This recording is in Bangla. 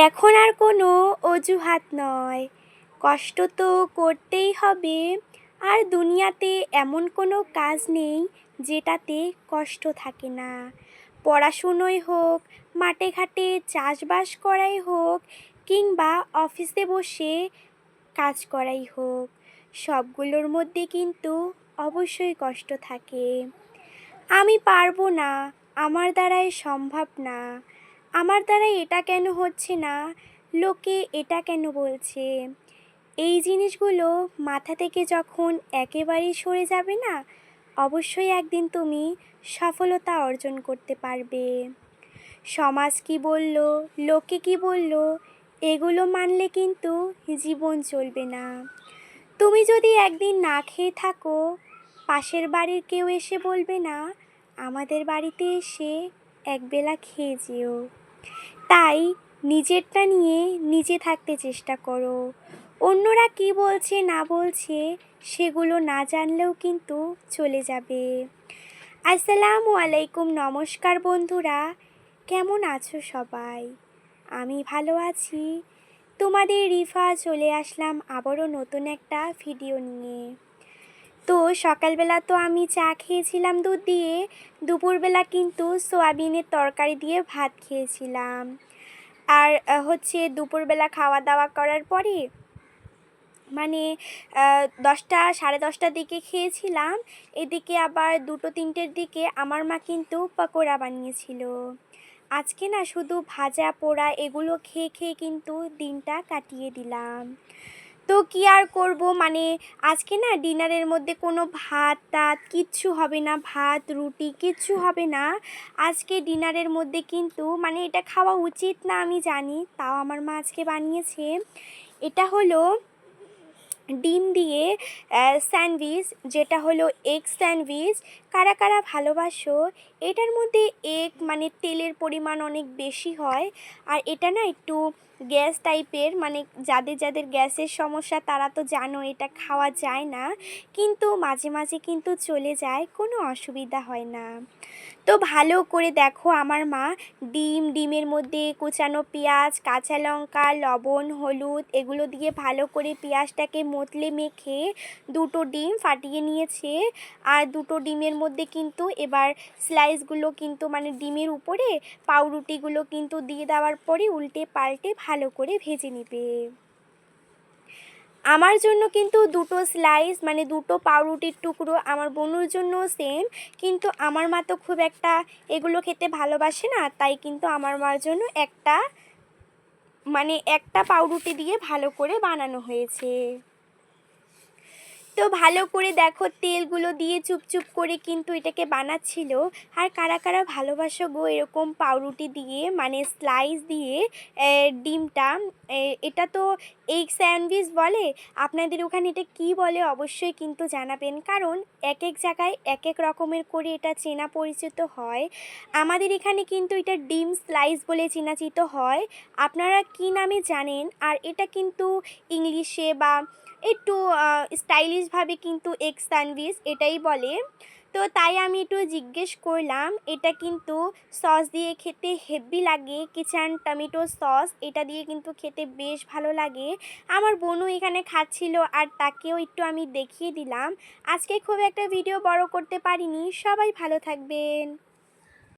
এখন আর কোনো অজুহাত নয়, কষ্ট তো করতেই হবে। আর দুনিয়াতে এমন কোনো কাজ নেই যেটাতে কষ্ট থাকে না। পড়াশুনোই হোক, মাঠে ঘাটে চাষবাস করাই হোক, কিংবা অফিসে বসে কাজ করাই হোক, সবগুলোর মধ্যে কিন্তু অবশ্যই কষ্ট থাকে। আমি পারবো না, আমার দ্বারাই সম্ভব না, আমার দ্বারা এটা কেন হচ্ছে না, লোকে এটা কেন বলছে, এই জিনিসগুলো মাথা থেকে যখন একেবারেই সরে যাবে না, অবশ্যই একদিন তুমি সফলতা অর্জন করতে পারবে। সমাজ কি বলল, লোকে কি বলল, এগুলো মানলে কিন্তু জীবন চলবে না। তুমি যদি একদিন না খেয়ে থাকো, পাশের বাড়ির কেউ এসে বলবে না আমাদের বাড়িতে এসে একবেলা খেয়ে যেও। তাই নিজেরটা নিয়ে নিজে থাকতে চেষ্টা করো। অন্যরা কি বলছে না বলছে সেগুলো না জানলেও কিন্তু চলে যাবে। আসসালামু আলাইকুম, নমস্কার বন্ধুরা, কেমন আছো সবাই? আমি ভালো আছি। তোমাদের রিফা চলে আসলাম আবারও নতুন একটা ভিডিও নিয়ে। তো সকালবেলা তো আমি চা খেয়েছিলাম দুধ দিয়ে, দুপুরবেলা কিন্তু সোয়াবিনের তরকারি দিয়ে ভাত খেয়েছিলাম। আর দুপুরবেলা খাওয়া দাওয়া করার পরে মানে 10টা সাড়ে 10টার দিকে খেয়েছিলাম। এদিকে আবার 2-3টের দিকে আমার মা কিন্তু পকোড়া বানিয়েছিল। আজকে না শুধু ভাজা পোড়া এগুলো খেয়ে খেয়ে কিন্তু দিনটা কাটিয়ে দিলাম। তো কি আর করব, আজকে না ডিনারের মধ্যে কোনো ভাত টাত কিচ্ছু হবে না, ভাত রুটি কিচ্ছু হবে না। আজকে ডিনারের মধ্যে কিন্তু এটা খাওয়া উচিত না আমি জানি, তাও আমার মা আজকে বানিয়েছে। এটা হলো ডিম দিয়ে স্যান্ডউইচ, যেটা হলো এগ স্যান্ডউইচ। কারা কারা ভালোবাসো? এটার মধ্যে এগ তেলের পরিমাণ অনেক বেশি হয়। আর এটা না একটু গ্যাস টাইপের, যাদের যাদের গ্যাসের সমস্যা তারা তো জানো এটা খাওয়া যায় না, কিন্তু মাঝে মাঝে কিন্তু চলে যায়, কোনো অসুবিধা হয় না। তো ভালো করে দেখো আমার মা ডিমের মধ্যে কুচানো পেঁয়াজ, কাঁচা লঙ্কা, লবণ, হলুদ এগুলো দিয়ে ভালো করে পেঁয়াজটাকে মতলে মেখে 2টো ডিম ফাটিয়ে নিয়েছে। আর 2টো ডিমের মধ্যে কিন্তু এবার স্লাইসগুলো কিন্তু ডিমের উপরে পাউরুটিগুলো কিন্তু দিয়ে দেওয়ার পরে উল্টে পাল্টে ভালো করে ভেজে নেবে। আমার জন্য কিন্তু 2টো স্লাইস 2টো পাউরুটির টুকরো, আমার বোনুর জন্য সেম, কিন্তু আমার মা তো খুব একটা এগুলো খেতে ভালোবাসে না, তাই কিন্তু আমার মার জন্য একটা পাউরুটি দিয়ে ভালো করে বানানো হয়েছে। তো ভালো করে দেখো তেলগুলো দিয়ে চুপচুপ করে কিন্তু এটাকে বানাচ্ছিল। আর কারা কারা ভালোবাসো গো এরকম পাউরুটি দিয়ে স্লাইস দিয়ে ডিমটা, এটা তো এগ স্যান্ডউইচ বলে, আপনাদের ওখানে এটা কি বলে অবশ্যই কিন্তু জানাবেন, কারণ এক এক জায়গায় এক এক রকমের করে এটা চেনা পরিচিত হয়। আমাদের এখানে কিন্তু এটা ডিম স্লাইস বলে চেনাচিত হয়, আপনারা কি নামে জানেন? আর এটা কিন্তু ইংলিশে বা একটু স্টাইলিশভাবে কিন্তু এগ স্যান্ডউইচ এটাই বলে। তো তাই আমি একটু জিজ্ঞেস করলাম, এটা কিন্তু সস দিয়ে খেতে হেভি লাগে, কিচান টমেটো সস, এটা দিয়ে কিন্তু খেতে বেশ ভালো লাগে। আমার বোনও এখানে খাচ্ছিল আর তাকেও একটু আমি দেখিয়ে দিলাম। আজকে খুব একটা ভিডিও বড় করতে পারিনি, সবাই ভালো থাকবেন।